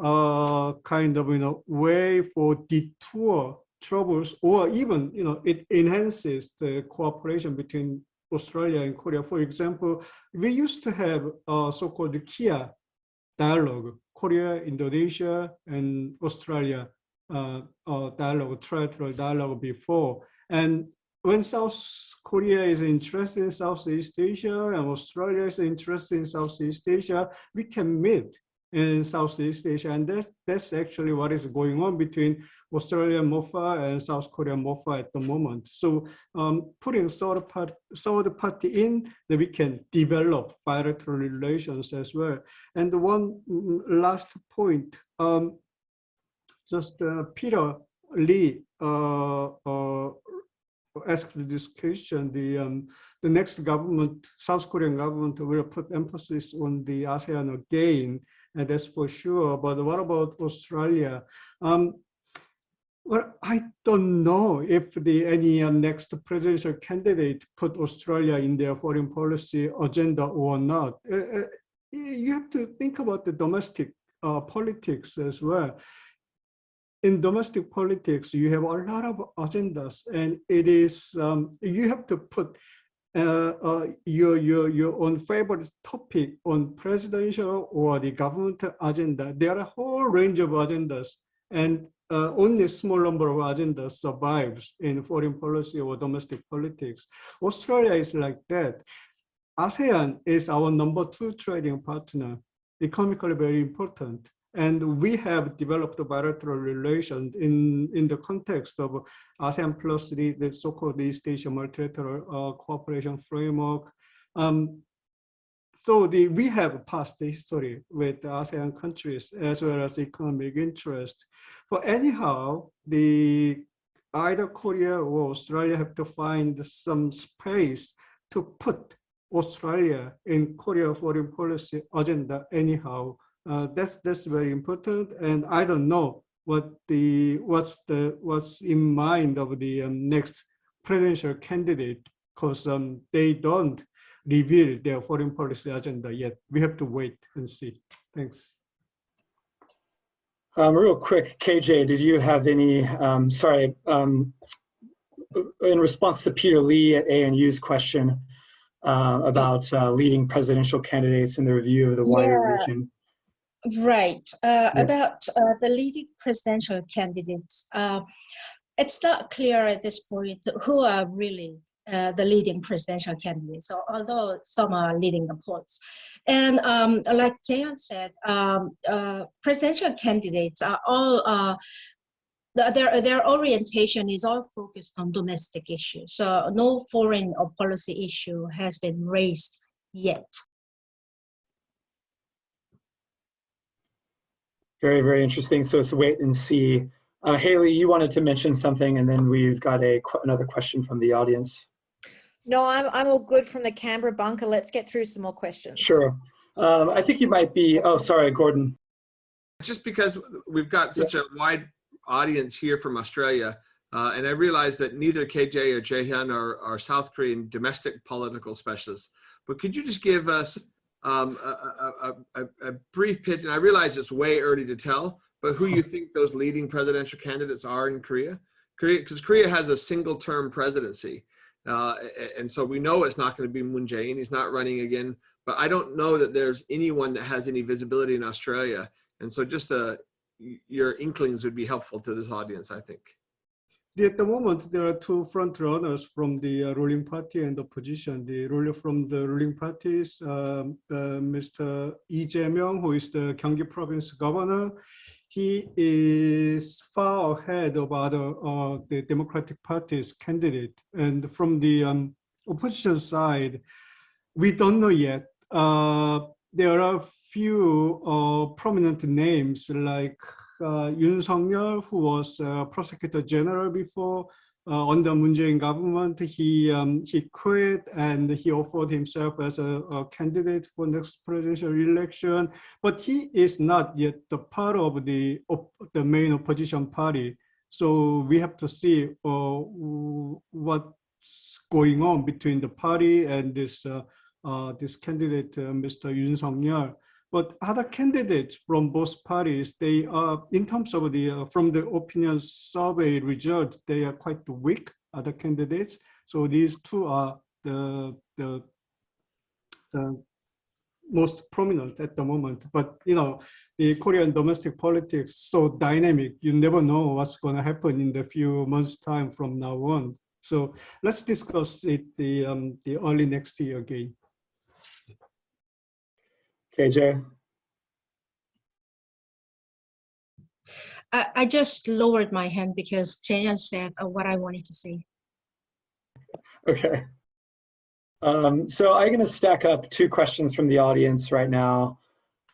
a kind of way for detour troubles, or even it enhances the cooperation between Australia and Korea. For example, we used to have so-called KIA dialogue, Korea, Indonesia, and Australia dialogue, trilateral dialogue before. And when South Korea is interested in Southeast Asia and Australia is interested in Southeast Asia, we can meet in Southeast Asia. And that's actually what is going on between Australian MOFA and South Korean MOFA at the moment. So putting third party in, that we can develop bilateral relations as well. And one last point, Peter Lee asked this question. The next government, South Korean government, will put emphasis on the ASEAN again, and that's for sure. But what about Australia? Well, I don't know if any next presidential candidate put Australia in their foreign policy agenda or not. You have to think about the domestic politics as well. In domestic politics, you have a lot of agendas, and it is you have to put your own favorite topic on presidential or the government agenda. There are a whole range of agendas, and only a small number of agendas survives in foreign policy or domestic politics. Australia is like that. ASEAN is our #2 trading partner, economically very important. And we have developed bilateral relations in the context of ASEAN Plus 3, the so-called East Asia multilateral cooperation framework. So we have past history with ASEAN countries as well as economic interest. But anyhow, either Korea or Australia have to find some space to put Australia in Korea foreign policy agenda anyhow. That's very important, and I don't know what's in mind of the next presidential candidate, because they don't reveal their foreign policy agenda yet. We have to wait and see. Thanks. Real quick, KJ, did you have any? In response to Peter Lee at ANU's question about leading presidential candidates in the review of the wider region. Right. Yeah. About the leading presidential candidates, it's not clear at this point who are really the leading presidential candidates, although some are leading the polls. And like Jayhan said, presidential candidates are all, their orientation is all focused on domestic issues. So no foreign or policy issue has been raised yet. Very, very interesting. So it's wait and see. Haley, you wanted to mention something, and then we've got another question from the audience. No, I'm all good from the Canberra bunker. Let's get through some more questions. Sure. I think you might be, oh, sorry, Gordon. Just because we've got such a wide audience here from Australia, and I realize that neither KJ or Jayhan are South Korean domestic political specialists, but could you just give us a brief pitch, and I realize it's way early to tell, but who you think those leading presidential candidates are in Korea? Because Korea has a single-term presidency, and so we know it's not going to be Moon Jae-in. He's not running again, but I don't know that there's anyone that has any visibility in Australia, and so just your inklings would be helpful to this audience, I think. At the moment, there are two front runners from the ruling party and opposition. The ruler from the ruling party is Mr. Lee Jae-myung, who is the Gyeonggi province governor. He is far ahead of the Democratic Party's candidate. And from the opposition side, we don't know yet. There are few prominent names like Yoon Suk-yeol, who was prosecutor general before under Moon Jae-in government. He quit and he offered himself as a candidate for next presidential election, but he is not yet the part of the main opposition party. So we have to see what's going on between the party and this candidate, Mr. Yoon Suk-yeol. But other candidates from both parties, they are, in terms of from the opinion survey results, they are quite weak, other candidates. So these two are the most prominent at the moment. But, you know, the Korean domestic politics so dynamic, you never know what's going to happen in the few months' time from now on. So let's discuss it the early next year again. KJ? I just lowered my hand because Jayhan said what I wanted to say. Okay. So I'm going to stack up two questions from the audience right now.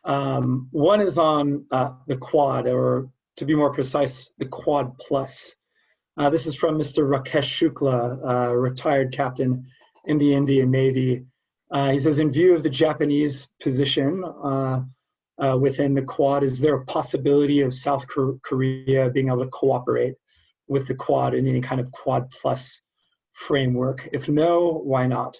One is on the Quad, or to be more precise, the Quad Plus. This is from Mr. Rakesh Shukla, retired captain in the Indian Navy. He says, in view of the Japanese position within the Quad, is there a possibility of South Korea being able to cooperate with the Quad in any kind of Quad Plus framework? If no, why not?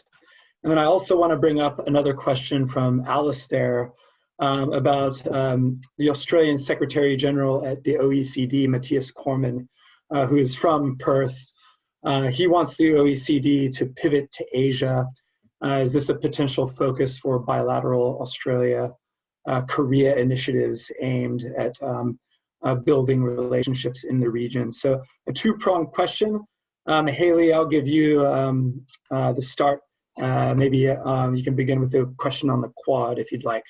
And then I also want to bring up another question from Alistair about the Australian Secretary General at the OECD, Matthias Cormann, who is from Perth. He wants the OECD to pivot to Asia. Is this a potential focus for bilateral Australia-Korea initiatives aimed at building relationships in the region? So a two-pronged question. Haley, I'll give you the start. Maybe you can begin with the question on the Quad if you'd like.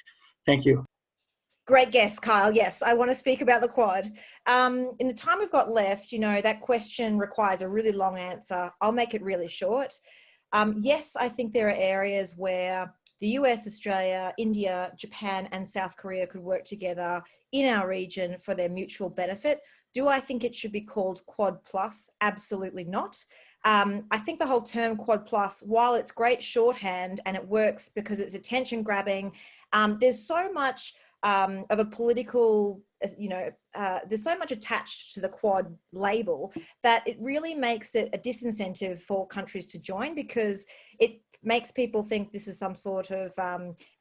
Thank you. Great guess, Kyle. Yes, I want to speak about the Quad. In the time we've got left, you know, that question requires a really long answer. I'll make it really short. Yes, I think there are areas where the US, Australia, India, Japan, and South Korea could work together in our region for their mutual benefit. Do I think it should be called Quad Plus? Absolutely not. I think the whole term Quad Plus, while it's great shorthand and it works because it's attention grabbing, there's so much of a political, there's so much attached to the Quad label that it really makes it a disincentive for countries to join, because it makes people think this is some sort of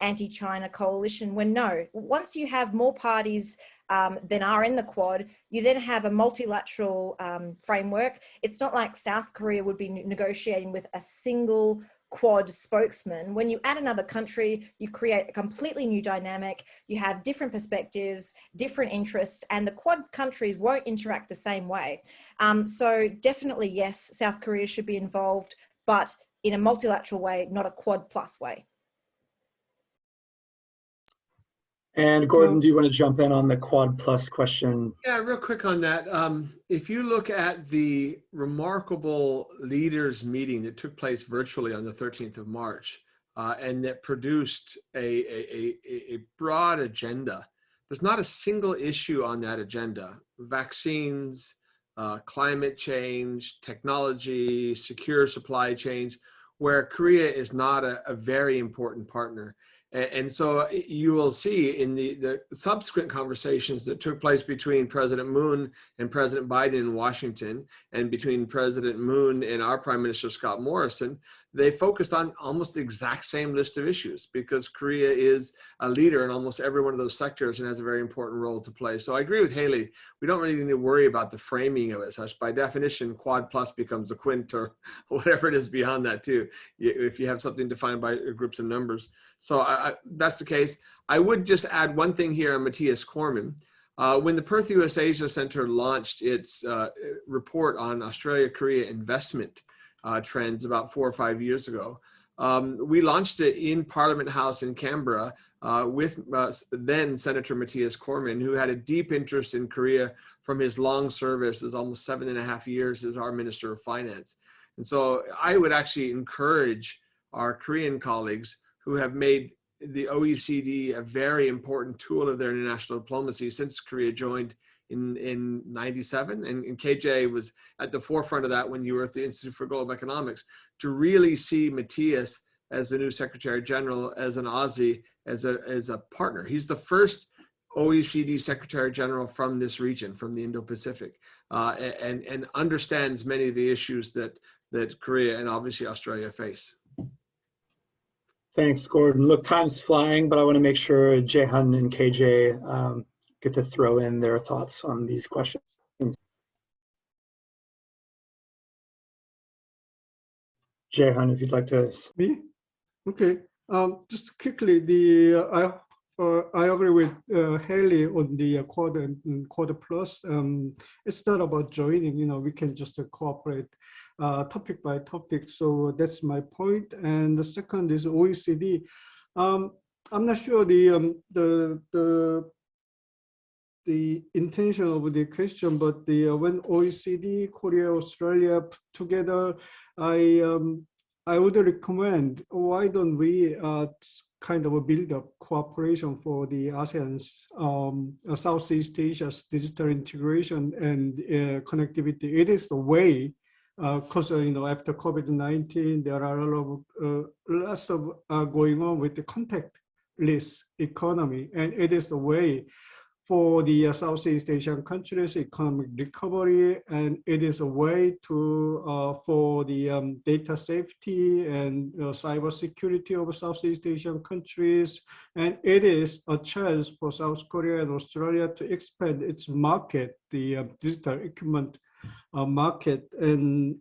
anti-China coalition, when no, once you have more parties than are in the Quad, you then have a multilateral framework. It's not like South Korea would be negotiating with a single Quad spokesman. When you add another country, you create a completely new dynamic. You have different perspectives, different interests, and the Quad countries won't interact the same way. So definitely, yes, South Korea should be involved, but in a multilateral way, not a Quad plus way. And Gordon, do you want to jump in on the Quad Plus question? Yeah, real quick on that. If you look at the remarkable leaders meeting that took place virtually on the 13th of March, and that produced a broad agenda, there's not a single issue on that agenda. Vaccines, climate change, technology, secure supply chains, where Korea is not a very important partner. And so you will see in the subsequent conversations that took place between President Moon and President Biden in Washington, and between President Moon and our Prime Minister Scott Morrison, they focused on almost the exact same list of issues, because Korea is a leader in almost every one of those sectors and has a very important role to play. So I agree with Haley. We don't really need to worry about the framing of it such. By definition, Quad Plus becomes a Quint or whatever it is beyond that too, if you have something defined by groups and numbers. So that's the case. I would just add one thing here on Matthias Cormann. When the Perth USAsia Centre launched its report on Australia-Korea investment trends about 4 or 5 years ago, we launched it in Parliament House in Canberra with then Senator Matthias Cormann, who had a deep interest in Korea from his long service as almost 7.5 years as our Minister of Finance. And so I would actually encourage our Korean colleagues who have made the OECD a very important tool of their international diplomacy since Korea joined in 97, and KJ was at the forefront of that when you were at the Institute for Global Economics, to really see Matthias as the new Secretary General, as an Aussie, as a partner. He's the first OECD Secretary General from this region, from the Indo-Pacific, and understands many of the issues that Korea and obviously Australia face. Thanks, Gordon. Look, time's flying, but I want to make sure Jayhan and KJ get to throw in their thoughts on these questions. Jayhan, if you'd like to. Me? Okay. Just quickly, I agree with Haley on the Quad and Quad Plus. It's not about joining. We can just cooperate topic by topic. So that's my point. And the second is OECD. I'm not sure the intention of the question, but when OECD, Korea, Australia put together, I would recommend, why don't we kind of build up cooperation for the ASEAN's Southeast Asia's digital integration and connectivity. It is the way, because after COVID-19, there are lots of going on with the contactless economy, and it is the way for the Southeast Asian countries' economic recovery, and it is a way to for the data safety and cyber security of Southeast Asian countries, and it is a chance for South Korea and Australia to expand its market, the digital equipment market, and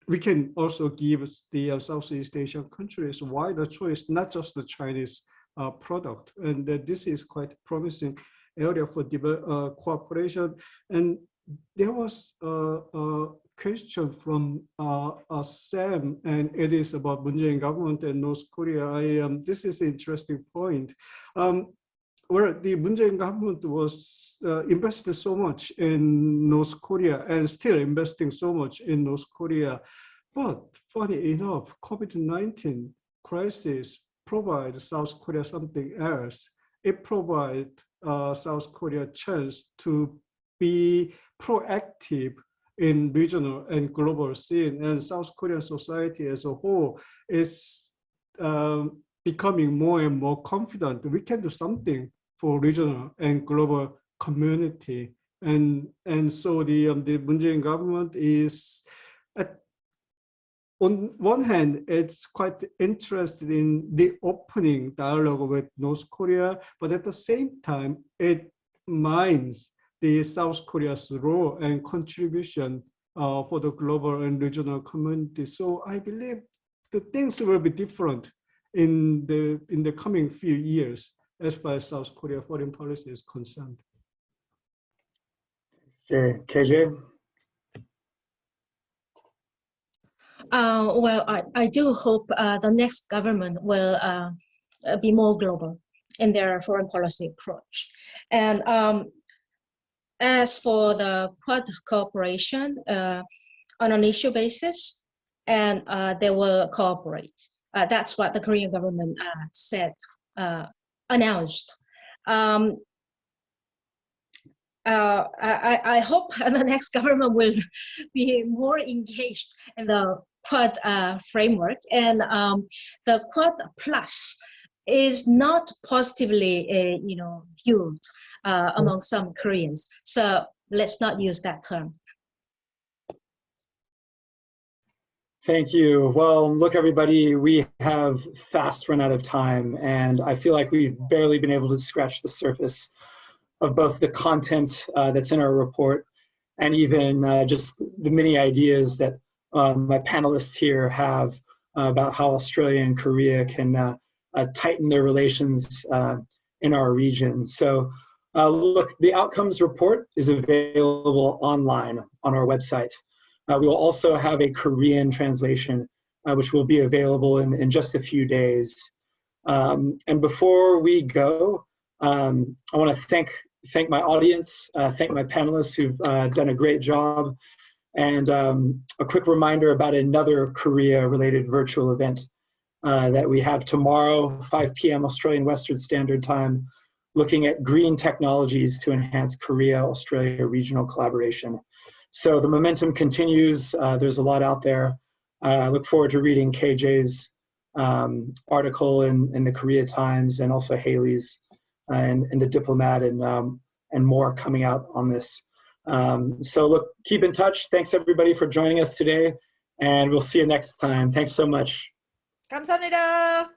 we can also give the Southeast Asian countries wider choice, not just the Chinese product, and this is quite promising area for cooperation. And there was a question from Sam, and it is about Moon Jae-in government and North Korea. This is an interesting point. Where the Moon Jae-in government was invested so much in North Korea and still investing so much in North Korea, but funny enough, COVID-19 crisis provide South Korea something else. It provides South Korea a chance to be proactive in regional and global scene, and South Korean society as a whole is becoming more and more confident. We can do something for regional and global community, and so the Moon Jae-in government is on one hand, it's quite interested in the opening dialogue with North Korea, but at the same time, it minds the South Korea's role and contribution for the global and regional community. So I believe the things will be different in the coming few years as far as South Korea foreign policy is concerned. Okay, KJ? Well, I do hope the next government will be more global in their foreign policy approach. And as for the Quad cooperation on an issue basis, and they will cooperate. That's what the Korean government said, announced. I hope the next government will be more engaged in the Quad framework, and the Quad Plus is not positively, viewed among some Koreans. So let's not use that term. Thank you. Well, look, everybody, we have fast run out of time, and I feel like we've barely been able to scratch the surface of both the content that's in our report and even just the many ideas that my panelists here have about how Australia and Korea can tighten their relations in our region. So look, the outcomes report is available online on our website. We will also have a Korean translation, which will be available in just a few days. And before we go, I want to thank my audience, thank my panelists who've done a great job, and a quick reminder about another Korea-related virtual event that we have tomorrow, 5 p.m. Australian Western Standard Time, looking at green technologies to enhance Korea-Australia regional collaboration. So the momentum continues. There's a lot out there. I look forward to reading KJ's article in the Korea Times, and also Haley's and the Diplomat, and more coming out on this. So look, keep in touch. Thanks everybody for joining us today, and we'll see you next time. Thanks so much. 감사합니다.